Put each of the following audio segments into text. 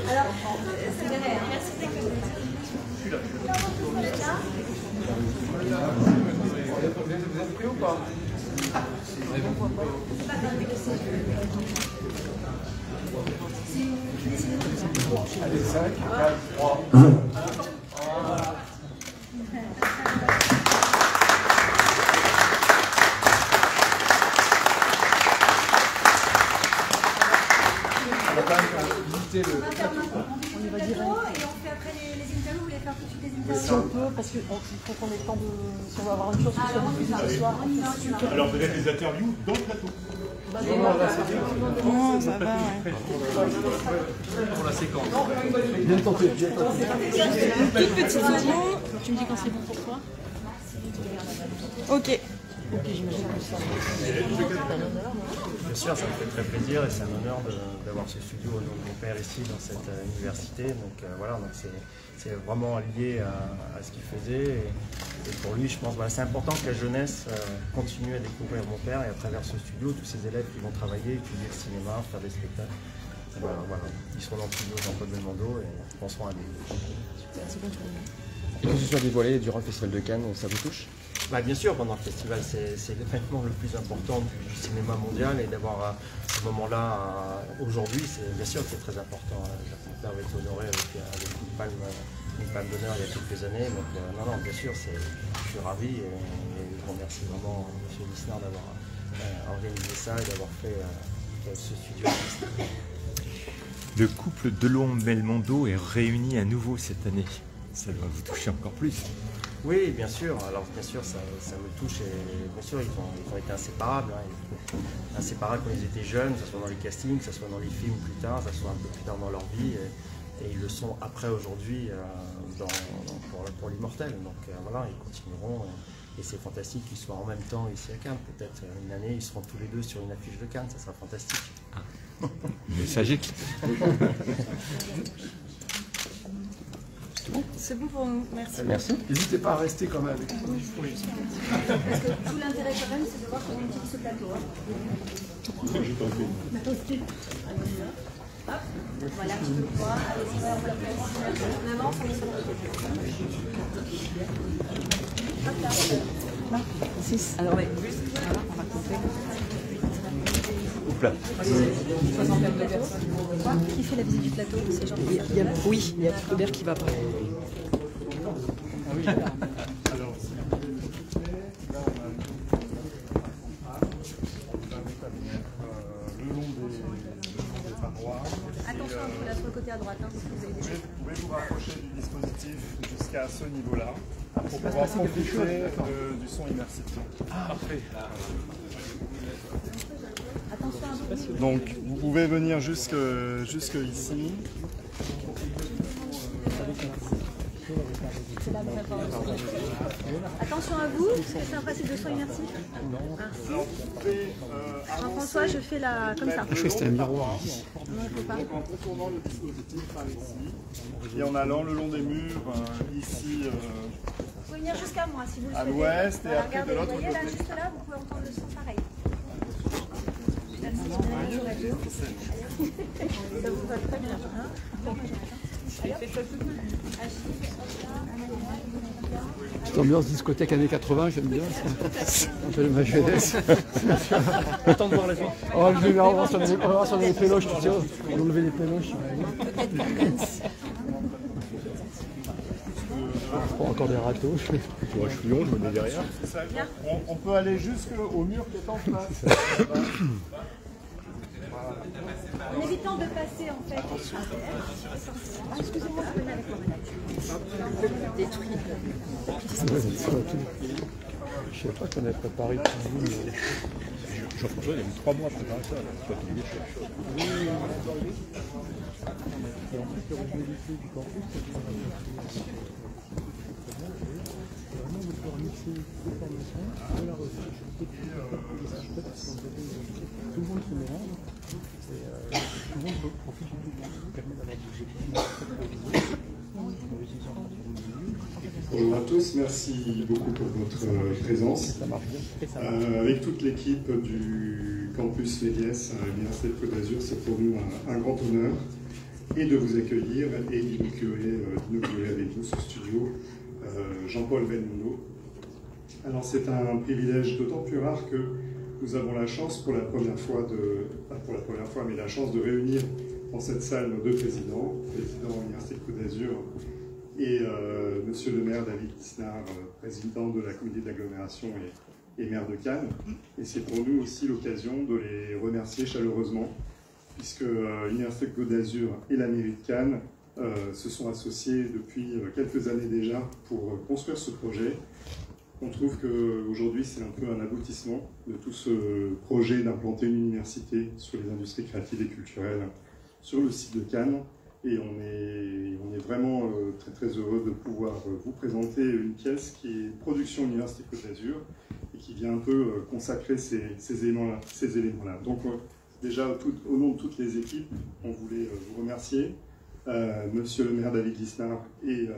Alors, c'est vrai, merci d'être Vous êtes prêts ou pas? Allez, 5, 4, 3. On va dire et on fait après les interviews. Vous voulez faire tout de suite les interviews? Si on peut, parce qu'il faut qu'on ait le temps de. Si on va avoir une chose qui soit diffusée ce soir. Alors peut-être les interviews dans le plateau. Non, ça va, ouais. Pour la séquence. Bien tenté, bien tenté. Toute petite seconde. Tu me dis quand c'est bon pour toi? Ok. Ok, j'imagine que ça. Bien sûr, ça me fait très plaisir et c'est un honneur d'avoir ce studio au nom de mon père ici dans cette université. Donc voilà, donc c'est vraiment lié à ce qu'il faisait. Et pour lui, je pense que c'est important que la jeunesse continue à découvrir mon père et à travers ce studio, tous ces élèves qui vont travailler, étudier le cinéma, faire des spectacles. Voilà, ils seront dans le studio Jean-Paul Belmondo et penseront à lui. C'est bon, tu Et que ce soit dévoilé durant le Festival de Cannes, ça vous touche? Bah, bien sûr, pendant le festival, c'est l'événement le plus important du cinéma mondial et d'avoir ce moment-là aujourd'hui, bien sûr que c'est très important. Mon père va être honoré avec une palme d'honneur il y a quelques années. Donc non, bien sûr, je suis ravi et je remercie vraiment M. Lisnard d'avoir organisé ça et d'avoir fait ce studio. Le couple Delon-Belmondo est réuni à nouveau cette année. Ça doit vous toucher encore plus. Oui, bien sûr. Alors bien sûr, ça me touche et bien sûr, ils ont été inséparables. Inséparables quand ils étaient jeunes, que ce soit dans les castings, que ce soit dans les films plus tard, que ce soit un peu plus tard dans leur vie. Et ils le sont après aujourd'hui pour l'immortel. Donc voilà, ils continueront. Et c'est fantastique qu'ils soient en même temps ici à Cannes. Peut-être une année, ils seront tous les deux sur une affiche de Cannes. Ça sera fantastique. Ah. Messagique. C'est bon pour nous, merci. Merci. N'hésitez pas à rester quand même avec nous. Parce que tout l'intérêt quand même, c'est de voir comment on utilise ce plateau. Hop, voilà, tu peux le voir. Allez-y, on va la placer. On avance, on est sur le plateau. 6. Alors, ouais, voilà, on va couper. Oups là. Qui fait la visite du plateau? C'est Jean. Oui, il y a Aubert qui va pas. Alors, le long des parois. Attention, on peut la sur le côté à droite. Hein, si vous avez des choses. Vous pouvez vous rapprocher du dispositif jusqu'à ce niveau-là pour pouvoir profiter du son immersif. Parfait. Attention à vous. Donc, vous pouvez venir jusque ici. Attention à vous, c'est un principe de son immersif. Alors, vous pouvez Jean-François, je fais la comme ça. Je crois que c'était un miroir. Non, il faut pas. donc en contournant le dispositif par ici et en allant le long des murs ici Vous pouvez venir jusqu'à moi si vous le à souhaitez. l'ouest et Voilà, après regardez, de l'autre vous voyez là, côté. juste là, vous pouvez entendre le son pareil. Merci. Ça vous va très bien. Hein? Petite ambiance discothèque années 80, j'aime bien. Un peu de ma jeunesse. Attends de voir la suite. Oh, je vais voir si on a des péloches, tu sais. On va enlever les péloches. Oh, encore des râteaux. Je suis long, je me mets derrière. On peut aller jusqu'au mur qui est en face. En évitant de passer en fait. Ah, excusez-moi, je venais avec moi, madame. Détruit. Je sais pas qu'on a préparé tout le monde. Jean-François, il a mis 3 mois à préparer ça. C'est toi qui l'as Et en fait, l'originalité du campus, c'est vraiment de pouvoir mixer les formations de la recherche. Tout le monde se mélange et tout le monde profite du public, ce qui permet d'avoir des objectifs très précisés. Bonjour à tous. tous, merci beaucoup pour votre présence. Avec toute l'équipe du campus Méliès à l'Université de Côte d'Azur, c'est pour nous un grand honneur et de vous accueillir et d'inaugurer avec nous ce studio Jean-Paul Belmondo. Alors c'est un privilège d'autant plus rare que nous avons la chance pour la première fois mais la chance de réunir dans cette salle nos deux présidents, président de l'Université de Côte d'Azur et monsieur le maire David Lisnard, président de la communauté d'agglomération et maire de Cannes. Et c'est pour nous aussi l'occasion de les remercier chaleureusement, puisque l'Université de Côte d'Azur et la mairie de Cannes se sont associés depuis quelques années déjà pour construire ce projet. On trouve qu'aujourd'hui c'est un peu un aboutissement de tout ce projet d'implanter une université sur les industries créatives et culturelles sur le site de Cannes. Et on est vraiment très très heureux de pouvoir vous présenter une pièce qui est production Université Côte d'Azur et qui vient un peu consacrer ces éléments-là. Donc déjà au nom de toutes les équipes, on voulait vous remercier, monsieur le maire David Lisnard et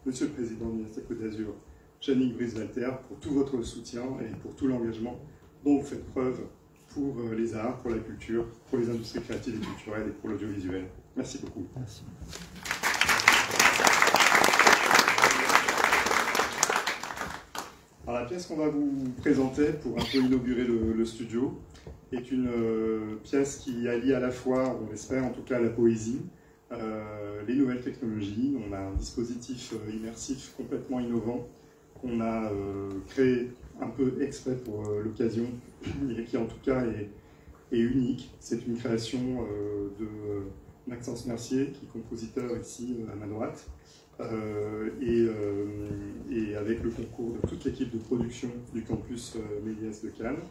monsieur le président de l'Université Côte d'Azur, Jannick Brice-Walter, pour tout votre soutien et pour tout l'engagement dont vous faites preuve pour les arts, pour la culture, pour les industries créatives et culturelles et pour l'audiovisuel. Merci beaucoup. Merci. Alors, la pièce qu'on va vous présenter pour un peu inaugurer le studio est une pièce qui allie à la fois, on l'espère en tout cas, la poésie, les nouvelles technologies. On a un dispositif immersif complètement innovant qu'on a créé un peu exprès pour l'occasion, et qui en tout cas est unique. C'est une création de Maxence Mercier, qui est compositeur ici à ma droite, et avec le concours de toute l'équipe de production du campus Méliès de Cannes.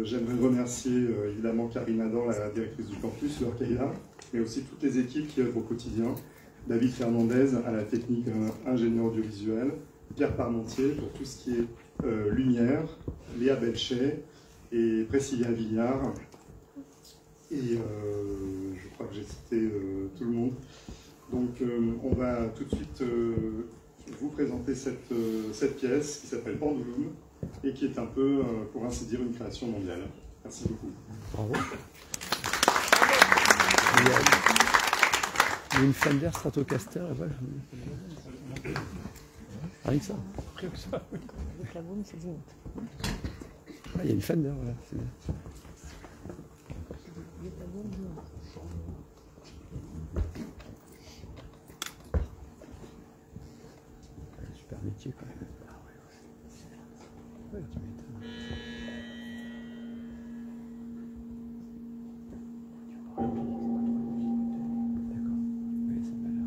J'aimerais remercier évidemment Karine Adam, la directrice du campus, Laure Kaila, mais aussi toutes les équipes qui œuvrent au quotidien. David Fernandez à la technique ingénieur audiovisuel, Pierre Parmentier pour tout ce qui est lumière, Léa Belchet et Priscilla Villard. Et je crois que j'ai cité tout le monde. Donc on va tout de suite vous présenter cette pièce qui s'appelle Pendulum et qui est un peu, pour ainsi dire, une création mondiale. Merci beaucoup. Bravo. Il y a une Fender Stratocaster là-bas. Rien que ça. Avec la boum, c'est dingue. Ah, il y a une Fender, voilà. C'est bien. Super métier quand même. Ouais, tu m'étonnes. D'accord. Oui, ça m'a l'air.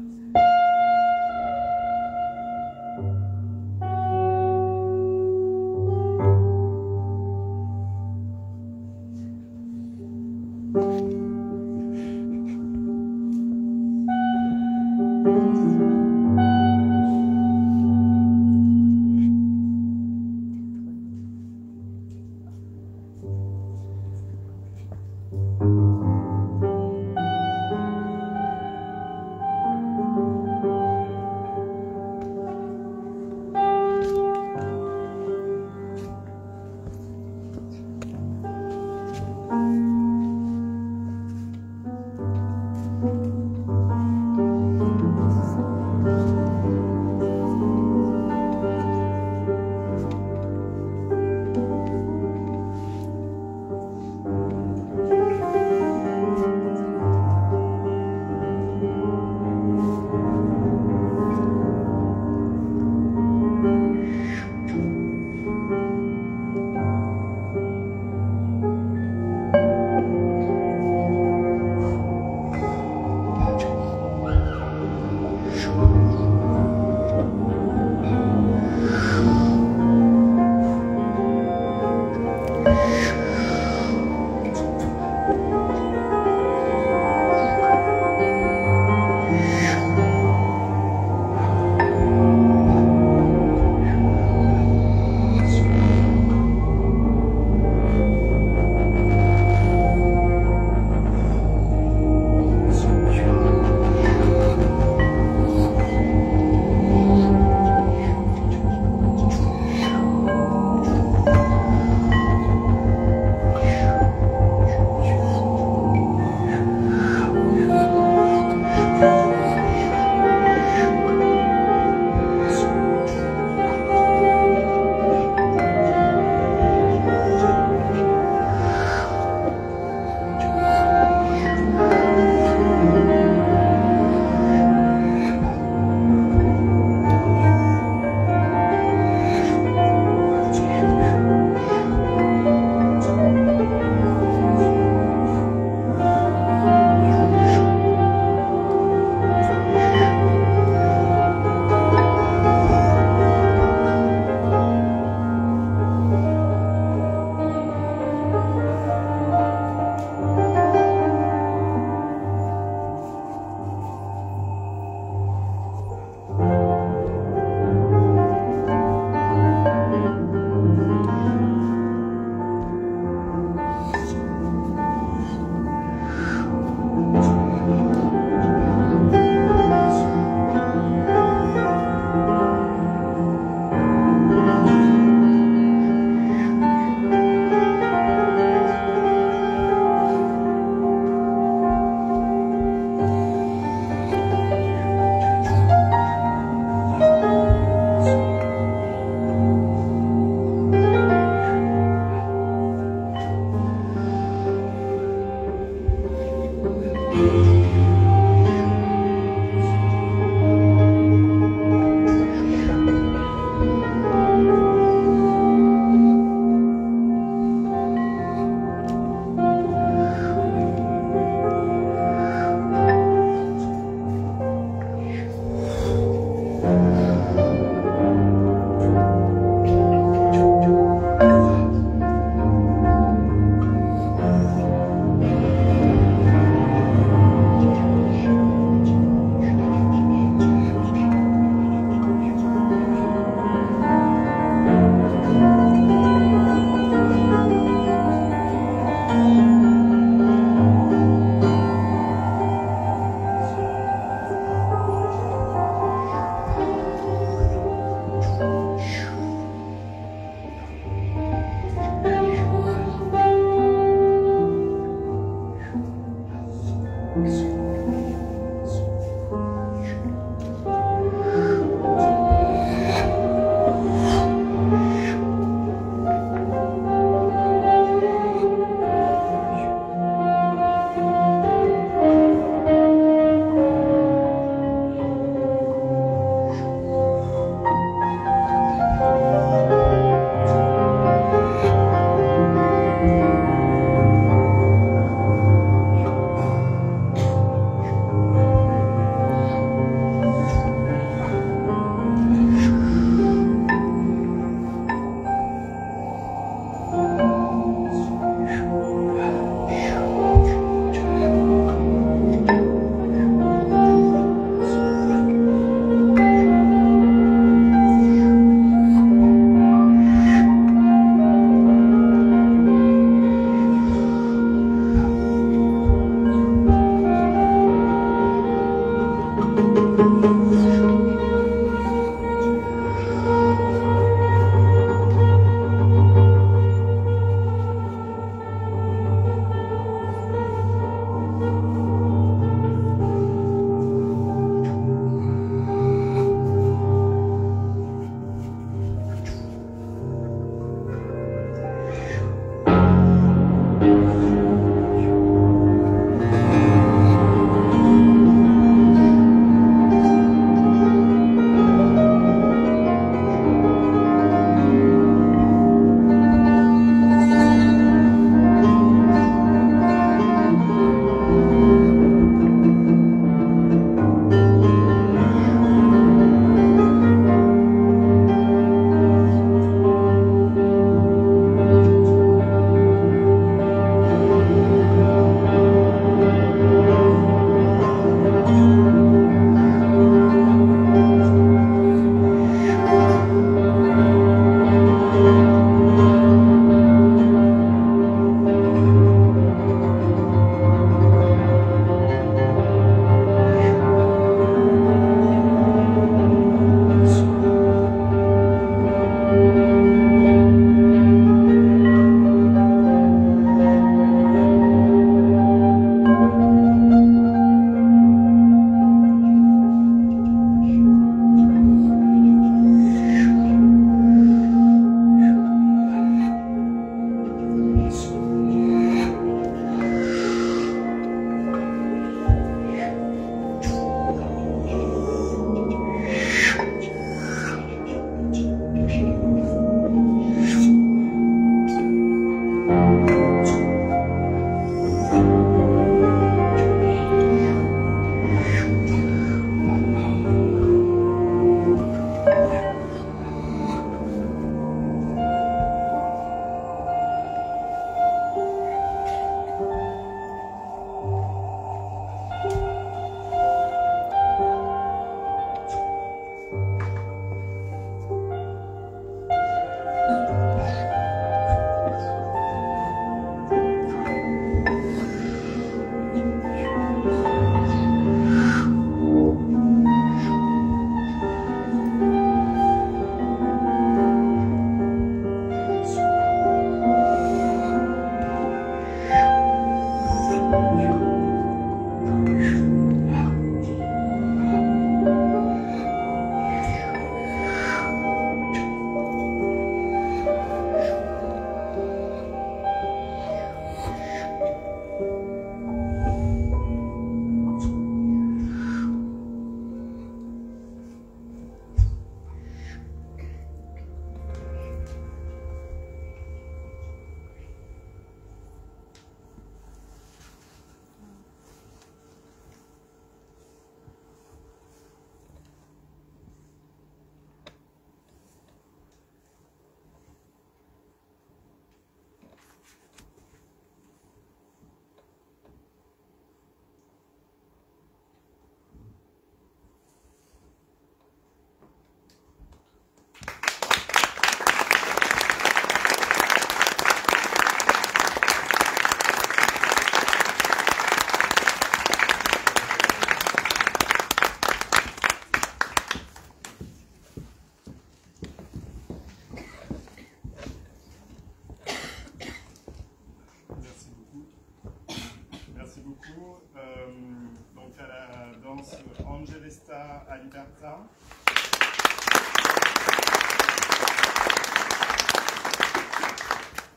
Angelesta Aliberta.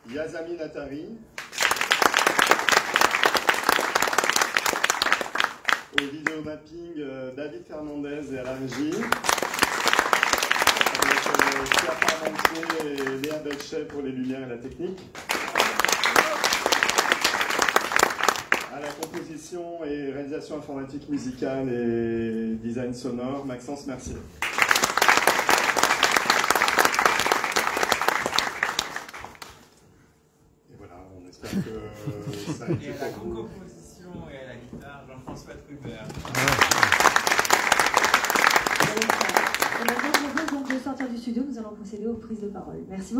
Yazami Natari. Au vidéo mapping, David Fernandez et à la régie. Avec Pierre Parmentier et Léa Belchet pour les lumières et la technique. À la composition et réalisation informatique musicale et design sonore, Maxence Mercier. Et voilà, on espère que ça a été Et à la pour vous. composition et à la guitare, Jean-François Truber. Et maintenant, je vous propose donc de sortir du studio. Nous allons procéder aux prises de parole. Merci beaucoup.